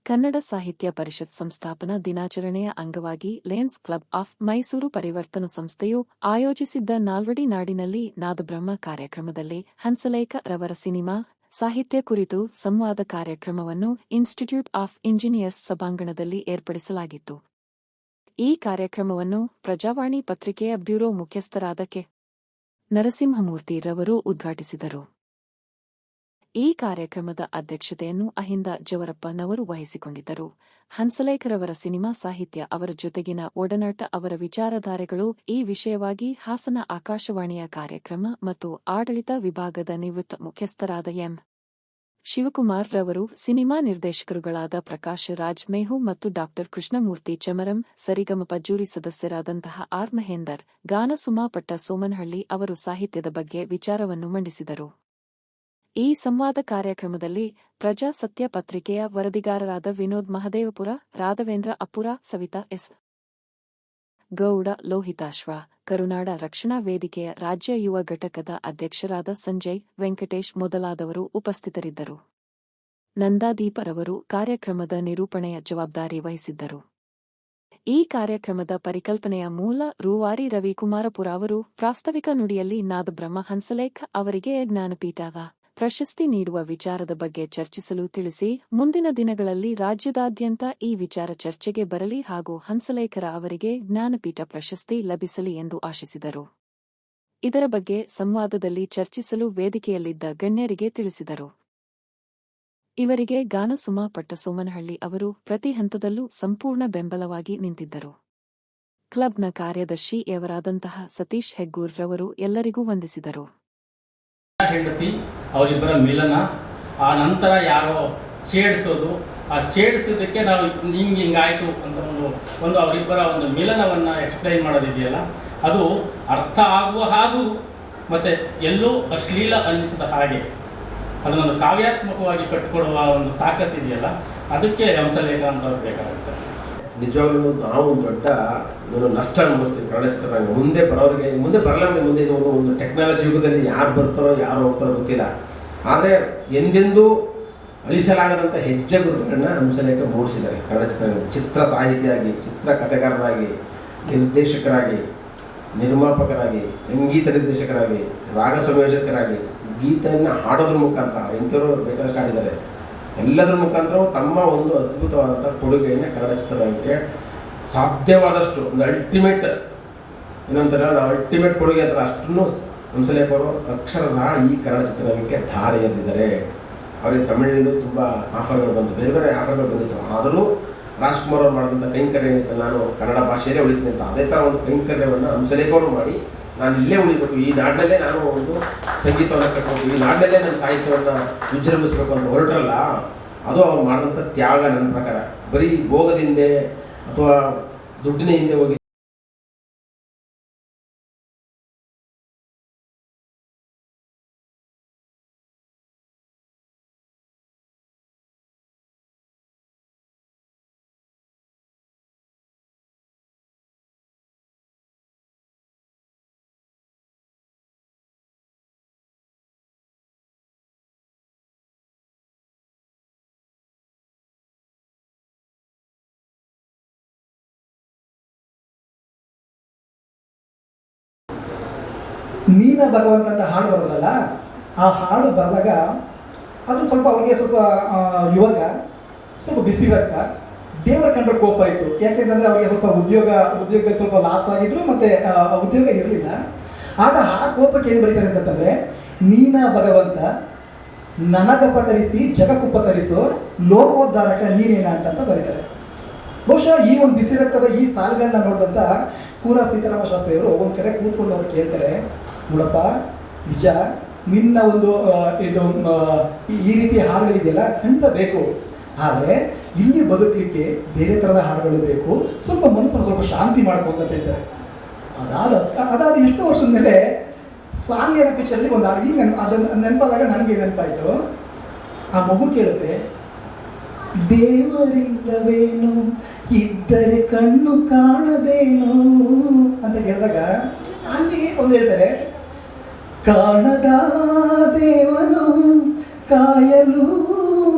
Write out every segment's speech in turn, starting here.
ಕನ್ನಡ ಸಾಹಿತ್ಯ ಪರಿಷತ್ ಸಂಸ್ಥಾಪನಾ ದಿನಾಚರಣೆಯ ಅಂಗವಾಗಿ ಲಯನ್ಸ್ ಕ್ಲಬ್ ಆಫ್ ಮೈಸೂರು ಪರಿವರ್ತನ ಸಂಸ್ಥೆಯು ಆಯೋಜಿಸಿದ್ದ ನಾಲ್ವಡಿ ನಾಡಿನಲ್ಲಿ ನಾದಬ್ರಹ್ಮ ಕಾರ್ಯಕ್ರಮದಲ್ಲಿ ಹಂಸಲೇಖ ರವರ ಸಿನಿಮಾ ಸಾಹಿತ್ಯ ಕುರಿತು ಸಂವಾದ ಕಾರ್ಯಕ್ರಮವನ್ನು ಇನ್ಸ್ಟಿಟ್ಯೂಟ್ ಆಫ್ ಇಂಜಿನಿಯರ್ಸ್ ಸಭಾಂಗಣದಲ್ಲಿ ಏರ್ಪಡಿಸಲಾಗಿತ್ತು. ಈ ಕಾರ್ಯಕ್ರಮವನ್ನು ಪ್ರಜಾವಾಣಿ ಪತ್ರಿಕೆಯ ಬ್ಯೂರೋ ಮುಖ್ಯಸ್ಥರಾದ ಕೆ. ನರಸಿಂಹಮೂರ್ತಿ ರವರು ಉದ್ಘಾಟಿಸಿದರು. ಈ ಕಾರ್ಯಕ್ರಮದ ಅಧ್ಯಕ್ಷತೆಯನ್ನು ಅಹಿಂದ ಜವರಪ್ಪನವರು ವಹಿಸಿಕೊಂಡಿದ್ದರು. ಹಂಸಲೇಖರವರ ಸಿನಿಮಾ ಸಾಹಿತ್ಯ, ಅವರ ಜೊತೆಗಿನ ಒಡನಾಟ, ಅವರ ವಿಚಾರಧಾರೆಗಳು ಈ ವಿಷಯವಾಗಿ ಹಾಸನ ಆಕಾಶವಾಣಿಯ ಕಾರ್ಯಕ್ರಮ ಮತ್ತು ಆಡಳಿತ ವಿಭಾಗದ ನಿವೃತ್ತ ಮುಖ್ಯಸ್ಥರಾದ ಎಂ. ಶಿವಕುಮಾರ್ ರವರು, ಸಿನಿಮಾ ನಿರ್ದೇಶಕರುಗಳಾದ ಪ್ರಕಾಶ್ ರಾಜ್ ಮೇಹು ಮತ್ತು ಡಾ. ಕೃಷ್ಣಮೂರ್ತಿ ಚಮರಂ, ಸರಿಗಮಪ ಜೂರಿ ಸದಸ್ಯರಾದಂತಹ ಆರ್. ಮಹೇಂದರ್, ಗಾನಸುಮಾ ಪಟ್ಟ ಸೋಮನಹಳ್ಳಿ ಅವರು ಸಾಹಿತ್ಯದ ಬಗ್ಗೆ ವಿಚಾರವನ್ನು ಮಂಡಿಸಿದರು. ಈ ಸಂವಾದ ಕಾರ್ಯಕ್ರಮದಲ್ಲಿ ಪ್ರಜಾಸತ್ಯ ಪತ್ರಿಕೆಯ ವರದಿಗಾರರಾದ ವಿನೋದ್ ಮಹದೇವಪುರ, ರಾಘವೇಂದ್ರ ಅಪ್ಪುರ, ಸವಿತಾ ಎಸ್. ಗೌಡ, ಲೋಹಿತಾಶ್ವ, ಕರುನಾಡ ರಕ್ಷಣಾ ವೇದಿಕೆಯ ರಾಜ್ಯ ಯುವ ಘಟಕದ ಅಧ್ಯಕ್ಷರಾದ ಸಂಜಯ್, ವೆಂಕಟೇಶ್ ಮೊದಲಾದವರು ಉಪಸ್ಥಿತರಿದ್ದರು. ನಂದಾದೀಪರವರು ಕಾರ್ಯಕ್ರಮದ ನಿರೂಪಣೆಯ ಜವಾಬ್ದಾರಿ ವಹಿಸಿದ್ದರು. ಈ ಕಾರ್ಯಕ್ರಮದ ಪರಿಕಲ್ಪನೆಯ ಮೂಲ ರೂವಾರಿ ರವಿಕುಮಾರಪುರ ಅವರು ಪ್ರಾಸ್ತಾವಿಕ ನುಡಿಯಲ್ಲಿ ನಾದಬ್ರಹ್ಮ ಹಂಸಲೇಖ ಅವರಿಗೆ ಜ್ಞಾನಪೀಠದ ಪ್ರಶಸ್ತಿ ನೀಡುವ ವಿಚಾರದ ಬಗ್ಗೆ ಚರ್ಚಿಸಲು ತಿಳಿಸಿ, ಮುಂದಿನ ದಿನಗಳಲ್ಲಿ ರಾಜ್ಯದಾದ್ಯಂತ ಈ ವಿಚಾರ ಚರ್ಚೆಗೆ ಬರಲಿ ಹಾಗೂ ಹಂಸಲೇಖರ ಅವರಿಗೆ ಜ್ಞಾನಪೀಠ ಪ್ರಶಸ್ತಿ ಲಭಿಸಲಿ ಎಂದು ಆಶಿಸಿದರು. ಇದರ ಬಗ್ಗೆ ಸಂವಾದದಲ್ಲಿ ಚರ್ಚಿಸಲು ವೇದಿಕೆಯಲ್ಲಿದ್ದ ಗಣ್ಯರಿಗೆ ತಿಳಿಸಿದರು. ಇವರಿಗೆ ಗಾನಸುಮಾ ಪಟ್ಟ ಸೋಮನಹಳ್ಳಿ ಅವರು ಪ್ರತಿ ಹಂತದಲ್ಲೂ ಸಂಪೂರ್ಣ ಬೆಂಬಲವಾಗಿ ನಿಂತಿದ್ದರು. ಕ್ಲಬ್ನ ಕಾರ್ಯದರ್ಶಿ ಯವರಾದಂತಹ ಸತೀಶ್ ಹೆಗ್ಗೂರ್ ರವರು ಎಲ್ಲರಿಗೂ ವಂದಿಸಿದರು. ಹೆಂಡತಿ ಅವರಿಬ್ಬರ ಮಿಲನ, ಆ ನಂತರ ಯಾರೋ ಛೇಡಿಸೋದು, ಆ ಛೇಡಿಸೋದಕ್ಕೆ ನಾವು ಹಿಂಗಾಯ್ತು ಅಂತ ಒಂದು ಅವರಿಬ್ಬರ ಒಂದು ಮಿಲನವನ್ನು ಎಕ್ಸ್ಪ್ಲೈನ್ ಮಾಡೋದಿದೆಯಲ್ಲ, ಅದು ಅರ್ಥ ಆಗುವ ಹಾಗೂ ಮತ್ತು ಎಲ್ಲೂ ಅಶ್ಲೀಲ ಅನ್ನಿಸಿದ ಹಾಗೆ ಅದನ್ನೊಂದು ಕಾವ್ಯಾತ್ಮಕವಾಗಿ ಕಟ್ಟಿಕೊಡುವ ಒಂದು ತಾಕತ್ತಿದೆಯಲ್ಲ, ಅದಕ್ಕೆ ಹಂಸಲೇಖ ಅಂತವ್ರು ಬೇಕಾಗುತ್ತೆ. ನಿಜವಾಗ್ಲೂ ನಾವು ದೊಡ್ಡ ನಷ್ಟ ಅನುಭವಿಸ್ತೀವಿ ಕನ್ನಡ ಚಿತ್ರರಂಗ. ಮುಂದೆ ಬರೋರಿಗೆ, ಮುಂದೆ ಬರಲಾಂಬೆ, ಮುಂದೆ ಇದು ಒಂದು ಟೆಕ್ನಾಲಜಿ ಯುಗದಲ್ಲಿ ಯಾರು ಬರ್ತಾರೋ ಯಾರು ಹೋಗ್ತಾರೋ ಗೊತ್ತಿಲ್ಲ. ಆದರೆ ಎಂದೆಂದೂ ಅಳಿಸಲಾಗದಂಥ ಹೆಜ್ಜೆ ಗುರುತುಗಳನ್ನ ಹಂಸಲೇಖ ಮೂಡಿಸಿದ್ದಾರೆ ಕನ್ನಡ ಚಿತ್ರರಂಗ. ಚಿತ್ರ ಸಾಹಿತಿಯಾಗಿ, ಚಿತ್ರ ಕಥೆಗಾರರಾಗಿ, ನಿರ್ದೇಶಕರಾಗಿ, ನಿರ್ಮಾಪಕರಾಗಿ, ಸಂಗೀತ ನಿರ್ದೇಶಕರಾಗಿ, ರಾಗ ಸಂಯೋಜಕರಾಗಿ, ಗೀತೆಯನ್ನು ಹಾಡೋದ್ರ ಮುಖಾಂತರ ಎಂಥವರು ಬೇಕಾದಷ್ಟು ಹಾಡಿದ್ದಾರೆ. ಎಲ್ಲದರ ಮುಖಾಂತರ ತಮ್ಮ ಒಂದು ಅದ್ಭುತವಾದಂಥ ಕೊಡುಗೆಯನ್ನು ಕನ್ನಡ ಚಿತ್ರರಂಗಕ್ಕೆ ಸಾಧ್ಯವಾದಷ್ಟು ಒಂದು ಅಲ್ಟಿಮೇಟ್ ಕೊಡುಗೆ ಅಂತ ಅಷ್ಟನ್ನು ಹಂಸಲೇಖ ಅವರು ಅಕ್ಷರಶಃ ಈ ಕನ್ನಡ ಚಿತ್ರರಂಗಕ್ಕೆ ಧಾರೆ ಎರೆದಿದ್ದಾರೆ. ಅವರಿಗೆ ತಮಿಳಿನಲ್ಲೂ ತುಂಬ ಆಫರ್ಗಳು ಬಂತು, ಬೇರೆ ಬೇರೆ ಆಫರ್ಗಳು ಬಂದಿತ್ತು. ಆದರೂ ರಾಜ್ಕುಮಾರ್ ಅವರು ಮಾಡಿದಂಥ ಕೈಂಕರ್ಯ ಏನಿತ್ತು, ನಾನು ಕನ್ನಡ ಭಾಷೆಯಲ್ಲೇ ಉಳಿತೀನಿ ಅಂತ, ಅದೇ ಥರ ಒಂದು ಕೈಂಕರ್ಯವನ್ನು ಹಂಸಲೇಖ ಅವರು ಮಾಡಿ, ನಾನು ಇಲ್ಲೇ ಉಳಿಬೇಕು, ಈ ನಾಡಿನಲ್ಲೇ ನಾನು ಒಂದು ಸಂಗೀತವನ್ನು ಕಟ್ಟಬೇಕು, ಈ ನಾಡಿನಲ್ಲೇ ನನ್ನ ಸಾಹಿತ್ಯವನ್ನು ವಿಜೃಂಭಿಸಬೇಕು ಅಂತ ಹೊರಟ್ರಲ್ಲ, ಅದು ಅವ್ರು ಮಾಡಿದಂಥ ತ್ಯಾಗ. ನನ್ನ ಪ್ರಕಾರ ಬರೀ ಭೋಗದಿಂದ ಅಥವಾ ದುಡ್ಡಿನ ಹಿಂದೆ ಹೋಗಿ ನೀನ ಭಗವಂತ ಅಂತ ಹಾಡು ಬರೋದಲ್ಲ, ಆ ಹಾಡು ಬರೆದಾಗ ಅದು ಸ್ವಲ್ಪ ಅವನಿಗೆ ಸ್ವಲ್ಪ ಯುವಕ ಸ್ವಲ್ಪ ಬಿಸಿ ರಕ್ತ, ದೇವರ ಕಂಡ್ರೆ ಕೋಪ ಇತ್ತು. ಯಾಕೆಂತಂದರೆ ಅವರಿಗೆ ಸ್ವಲ್ಪ ಉದ್ಯೋಗದಲ್ಲಿ ಸ್ವಲ್ಪ ಲಾಸ್ ಆಗಿದ್ರು, ಮತ್ತು ಉದ್ಯೋಗ ಇರಲಿಲ್ಲ. ಆಗ ಆ ಕೋಪಕ್ಕೆ ಏನು ಬರೀತಾರೆ ಅಂತಂದರೆ, ನೀನ ಭಗವಂತ ನನಗಪಕರಿಸಿ ಜಗಕ್ಕುಪಕರಿಸೋ ಲೋಕೋದ್ಧಾರಕ ನೀನೇನ ಅಂತ ಬರೀತಾರೆ. ಬಹುಶಃ ಈ ಒಂದು ಬಿಸಿ ರಕ್ತದ ಈ ಸಾಲುಗಳನ್ನ ನೋಡಿದಂಥ ಕೂರ ಸೀತಾರಾಮ ಶಾಸ್ತ್ರಿಯವರು ಒಂದು ಕಡೆ ಕೂತ್ಕೊಂಡು ಅವ್ರು ಕೇಳ್ತಾರೆ, ನೋಡಪ್ಪ ನಿಜ ನಿನ್ನ ಒಂದು ಇದು ಈ ರೀತಿಯ ಹಾಡುಗಳಿದೆಯಲ್ಲ ಖಂಡಿತ ಬೇಕು, ಆದರೆ ಇಲ್ಲಿ ಬದುಕಲಿಕ್ಕೆ ಬೇರೆ ಥರದ ಹಾಡುಗಳು ಬೇಕು, ಸ್ವಲ್ಪ ಮನಸ್ಸನ್ನು ಸ್ವಲ್ಪ ಶಾಂತಿ ಮಾಡ್ಕೊ ಅಂತ ಹೇಳ್ತಾರೆ. ಅದಾದ ಎಷ್ಟೋ ವರ್ಷದ ಮೇಲೆ ಸಾಂಗ್ಯನ ಪಿಕ್ಚರಲ್ಲಿ ಒಂದು ಹಾಡು, ಈಗ ಅದನ್ನು ನೆನಪಾದಾಗ ನನಗೆ ನೆನಪಾಯಿತು. ಆ ಮಗು ಕೇಳುತ್ತೆ, ದೇವರಿಲ್ಲವೇನು ಇದ್ದರೆ ಕಣ್ಣು ಕಾಣದೇನು ಅಂತ ಕೇಳಿದಾಗ ಅಲ್ಲಿ ಒಂದು ಹೇಳ್ತಾರೆ, ಕಾಣದ ದೇವನು ಕಾಯಲು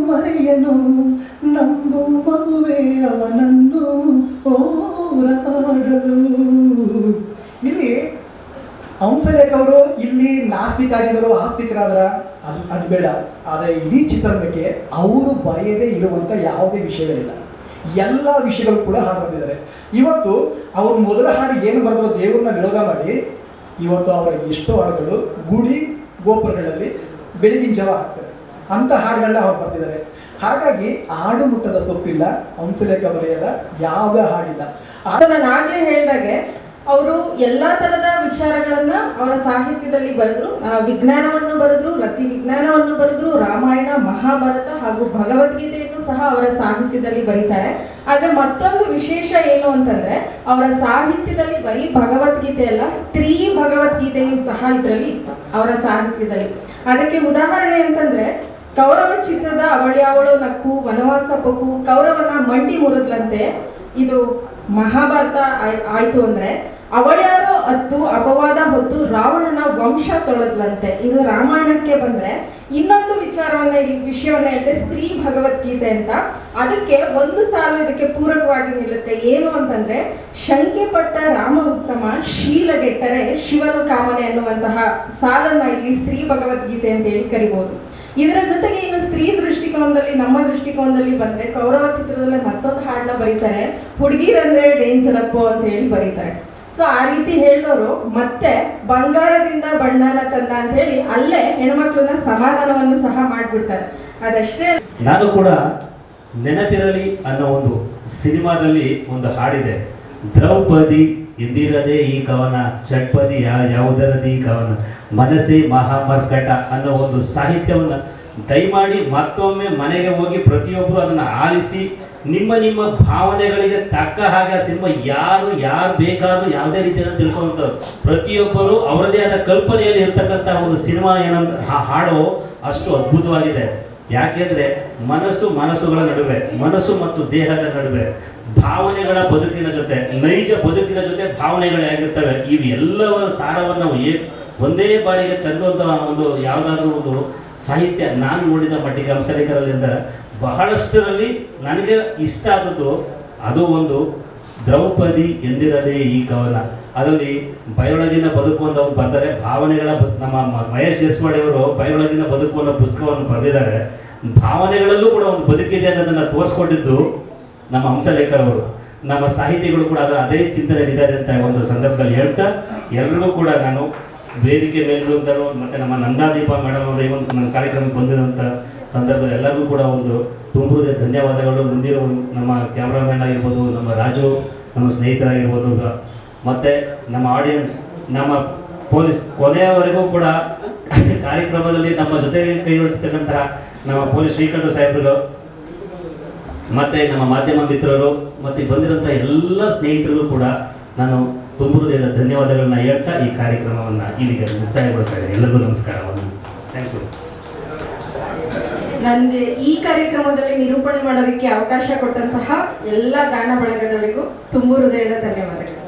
ಮರೆಯನು ನಂಬು ಅವನನ್ನು ಹೋರಾಡಲು. ಇಲ್ಲಿ ಹಂಸಲೇಖ ಅವರು ಇಲ್ಲಿ ನಾಸ್ತಿಕರಾಗಿದ್ದರು, ಆಸ್ತಿಕರಾದ್ರ ಅದು ಬೇಡ. ಆದರೆ ಇಡೀ ಚಿತ್ರಣಕ್ಕೆ ಅವರು ಬರೆಯದೇ ಇರುವಂಥ ಯಾವುದೇ ವಿಷಯಗಳಿಲ್ಲ, ಎಲ್ಲ ವಿಷಯಗಳು ಕೂಡ ಹಾಡು ಬರೆದಿದ್ದಾರೆ. ಇವತ್ತು ಅವರು ಮೊದಲ ಹಾಡು ಏನು ಬರೆದ್ರು, ದೇವ್ರನ್ನ ವಿರೋಧ ಮಾಡಿ, ಇವತ್ತು ಅವರ ಎಷ್ಟೋ ಹಾಡುಗಳು ಗುಡಿ ಗೋಪುರಗಳಲ್ಲಿ ಬೆಳಗಿನ ಜಾವ ಆಗ್ತದೆ, ಅಂಥ ಹಾಡುಗಳನ್ನ ಅವ್ರು ಬರ್ತಿದ್ದಾರೆ. ಹಾಗಾಗಿ ಹಾಡು ಮುಟ್ಟದ ಸೊಪ್ಪಿಲ್ಲ, ಹಂಸಲೇಖ ಬರೆಯದ ಯಾವುದೇ ಹಾಡಿಲ್ಲ. ನಾನು ಆಗ್ಲೇ ಹೇಳಿದಾಗೆ ಅವರು ಎಲ್ಲಾ ತರದ ವಿಚಾರಗಳನ್ನ ಅವರ ಸಾಹಿತ್ಯದಲ್ಲಿ ಬರೆದ್ರು. ವಿಜ್ಞಾನವನ್ನು ಬರೆದ್ರು, ರತಿ ವಿಜ್ಞಾನವನ್ನು ಬರೆದ್ರು, ರಾಮಾಯಣ, ಮಹಾಭಾರತ ಹಾಗೂ ಭಗವದ್ಗೀತೆಯನ್ನು ಸಹ ಅವರ ಸಾಹಿತ್ಯದಲ್ಲಿ ಬರೀತಾರೆ. ಆದ್ರೆ ಮತ್ತೊಂದು ವಿಶೇಷ ಏನು ಅಂತಂದ್ರೆ, ಅವರ ಸಾಹಿತ್ಯದಲ್ಲಿ ಬರೀ ಭಗವದ್ಗೀತೆ ಅಲ್ಲ, ಸ್ತ್ರೀ ಭಗವದ್ಗೀತೆಯೂ ಸಹ ಇದರಲ್ಲಿ ಇತ್ತು ಅವರ ಸಾಹಿತ್ಯದಲ್ಲಿ. ಅದಕ್ಕೆ ಉದಾಹರಣೆ ಅಂತಂದ್ರೆ, ಕೌರವ ಚಿತ್ರದ ಅವಳ್ಯಾವಳೋ ನಕ್ಕು ವನವಾಸ ಪಕ್ಕು ಕೌರವನ ಮಂಡಿ ಮುರಿದ್ಲಂತೆ, ಇದು ಮಹಾಭಾರತ ಆಯ್ತು ಅಂದ್ರೆ, ಅವಳ್ಯಾರೋ ಅತ್ತು ಅಪವಾದ ಹೊತ್ತು ರಾವಣನ ವಂಶ ತೊಳೆದ್ಲಂತೆ, ಇದು ರಾಮಾಯಣಕ್ಕೆ ಬಂದ್ರೆ. ಇನ್ನೊಂದು ವಿಷಯವನ್ನ ಹೇಳ್ತೆ, ಸ್ತ್ರೀ ಭಗವದ್ಗೀತೆ ಅಂತ. ಅದಕ್ಕೆ ಒಂದು ಸಾಲು ಇದಕ್ಕೆ ಪೂರಕವಾಗಿ ನಿಲ್ಲುತ್ತೆ. ಏನು ಅಂತಂದ್ರೆ, ಶಂಕೆ ಪಟ್ಟ ರಾಮ ಉತ್ತಮ ಶೀಲಗೆಟ್ಟರೆ ಶಿವನು ಕಾಮನೆ ಅನ್ನುವಂತಹ ಸಾಲನ್ನ ಇಲ್ಲಿ ಸ್ತ್ರೀ ಭಗವದ್ಗೀತೆ ಅಂತ ಹೇಳಿ ಕರಿಬಹುದು. ಇದರ ಜೊತೆಗೆ ಇನ್ನು ಸ್ತ್ರೀ ದೃಷ್ಟಿಕೋನದಲ್ಲಿ, ನಮ್ಮ ದೃಷ್ಟಿಕೋನದಲ್ಲಿ ಬಂದ್ರೆ, ಕೌರವ ಚಿತ್ರದಲ್ಲಿ ಮತ್ತೊಂದು ಹಾಡನ್ನ ಬರೀತಾರೆ, ಹುಡುಗಿರಂದ್ರೆ ಡೇಂಜರ್ ಅಪ್ಪೋ ಅಂತ ಹೇಳಿ ಬರೀತಾರೆ. ಸೊ ಆ ರೀತಿ ಹೇಳಿದವರು ಮತ್ತೆ ಬಂಗಾರದಿಂದ ಬಣ್ಣನ ತಂದ ಅಂತ ಹೇಳಿ ಅಲ್ಲೇ ಹೆಣ್ಮಕ್ಳನ್ನ ಸಮಾಧಾನವನ್ನು ಸಹ ಮಾಡ್ಬಿಡ್ತಾರೆ. ಅದಷ್ಟೇ. ನಾನು ಕೂಡ ನೆನಪಿರಲಿ ಅನ್ನೋ ಒಂದು ಸಿನಿಮಾದಲ್ಲಿ ಒಂದು ಹಾಡಿದೆ, ದ್ರೌಪದಿ ಎಂದಿರದೆ ಈ ಕವನ, ಷಟ್ಪದಿ ಯಾವುದರದಿ ಕವನ, ಮನಸ್ಸೇ ಮಹಾಮರ್ಕಟ ಅನ್ನೋ ಒಂದು ಸಾಹಿತ್ಯವನ್ನು ದಯಮಾಡಿ ಮತ್ತೊಮ್ಮೆ ಮನೆಗೆ ಹೋಗಿ ಪ್ರತಿಯೊಬ್ಬರು ಅದನ್ನು ಆಲಿಸಿ, ನಿಮ್ಮ ನಿಮ್ಮ ಭಾವನೆಗಳಿಗೆ ತಕ್ಕ ಹಾಗೆ ಆ ಸಿನಿಮಾ ಯಾರು ಬೇಕಾದ್ರೂ ಯಾವುದೇ ರೀತಿಯನ್ನು ತಿಳ್ಕೊಂತ ಪ್ರತಿಯೊಬ್ಬರು ಅವರದೇ ಆದ ಕಲ್ಪನೆಯಲ್ಲಿ ಇರ್ತಕ್ಕಂಥ ಒಂದು ಸಿನಿಮಾ ಏನಂದ್ರೆ ಹಾಡು ಅಷ್ಟು ಅದ್ಭುತವಾಗಿದೆ. ಯಾಕೆಂದ್ರೆ ಮನಸ್ಸುಗಳ ನಡುವೆ, ಮನಸ್ಸು ಮತ್ತು ದೇಹದ ನಡುವೆ ಭಾವನೆಗಳ ಬದುಕಿನ ಜೊತೆ, ನೈಜ ಬದುಕಿನ ಜೊತೆ ಭಾವನೆಗಳು ಹೇಗಿರ್ತವೆ, ಇವು ಎಲ್ಲವ ಸಾರವನ್ನು ಒಂದೇ ಬಾರಿಗೆ ತಂದಂಥ ಒಂದು ಯಾವುದಾದ್ರೂ ಒಂದು ಸಾಹಿತ್ಯ ನಾನು ನೋಡಿದ ಮಟ್ಟಿಗೆ ಹಂಸಲೇಖರಲ್ಲಿಂದ ಬಹಳಷ್ಟರಲ್ಲಿ ನನಗೆ ಇಷ್ಟ ಆದದ್ದು ಅದು ಒಂದು ದ್ರೌಪದಿ ಎಂದಿರದೆ ಈ ಕವನ. ಅದರಲ್ಲಿ ಬಯೊಳಗಿನ ಬದುಕು ಅಂತ ಅವ್ರು ಬರ್ತಾರೆ, ಭಾವನೆಗಳ ನಮ್ಮ ಮಹೇಶ್ ಯಸ್ವಾಡಿಯವರು ಬಯೊಳಗಿನ ಬದುಕು ಅನ್ನೋ ಪುಸ್ತಕವನ್ನು ಬರೆದಿದ್ದಾರೆ. ಭಾವನೆಗಳಲ್ಲೂ ಕೂಡ ಒಂದು ಬದುಕಿದೆ ಅನ್ನೋದನ್ನು ತೋರಿಸ್ಕೊಂಡಿದ್ದು ನಮ್ಮ ಹಂಸಲೇಖರವರು. ನಮ್ಮ ಸಾಹಿತಿಗಳು ಕೂಡ ಅದೇ ಚಿಂತನೆಯಲ್ಲಿದ್ದಾರೆ ಅಂತ ಒಂದು ಸಂದರ್ಭದಲ್ಲಿ ಹೇಳ್ತಾ, ಎಲ್ರಿಗೂ ಕೂಡ ನಾನು ವೇದಿಕೆ ಮೇಲಿರುವಂಥರು ಮತ್ತು ನಮ್ಮ ನಂದಾದೀಪ ಮೇಡಮ್ ಅವರು ಈ ಒಂದು ನನ್ನ ಕಾರ್ಯಕ್ರಮಕ್ಕೆ ಬಂದಿರುವಂಥ ಸಂದರ್ಭದಲ್ಲಿ ಎಲ್ಲರಿಗೂ ಕೂಡ ಒಂದು ತುಂಬುವುದೇ ಧನ್ಯವಾದಗಳು. ಮುಂದಿರೋ ನಮ್ಮ ಕ್ಯಾಮ್ರಾಮನ್ ಆಗಿರ್ಬೋದು, ನಮ್ಮ ರಾಜು, ನಮ್ಮ ಸ್ನೇಹಿತರಾಗಿರ್ಬೋದು, ಮತ್ತು ನಮ್ಮ ಆಡಿಯನ್ಸ್, ನಮ್ಮ ಪೊಲೀಸ್, ಕೊನೆಯವರೆಗೂ ಕೂಡ ಕಾರ್ಯಕ್ರಮದಲ್ಲಿ ನಮ್ಮ ಜೊತೆ ಕೈ ಜೋಡಿಸ್ತಕ್ಕಂತಹ ನಮ್ಮ ಪೊಲೀಸ್ ಶ್ರೀಕಂಠ ಸಾಹೇಬರು, ಮತ್ತು ನಮ್ಮ ಮಾಧ್ಯಮ ಮಿತ್ರರು, ಮತ್ತು ಬಂದಿರೋಂಥ ಎಲ್ಲ ಸ್ನೇಹಿತರಿಗೂ ಕೂಡ ನಾನು ತುಂಬ ಹೃದಯದ ಧನ್ಯವಾದಗಳನ್ನ ಹೇಳ್ತಾ ಈ ಕಾರ್ಯಕ್ರಮವನ್ನು ಇಲ್ಲಿಗೆ ಮುಕ್ತಾಯಗೊಳ್ತಾ ಇದ್ದೇನೆ. ಎಲ್ಲರಿಗೂ ನಮಸ್ಕಾರವನ್ನು. Thank you. ನನಗೆ ಈ ಕಾರ್ಯಕ್ರಮದಲ್ಲಿ ನಿರೂಪಣೆ ಮಾಡೋದಕ್ಕೆ ಅವಕಾಶ ಕೊಟ್ಟಂತಹ ಎಲ್ಲ ಗಾನ ಬಳಗದವರಿಗೂ ತುಂಬ ಹೃದಯದ ಧನ್ಯವಾದಗಳು.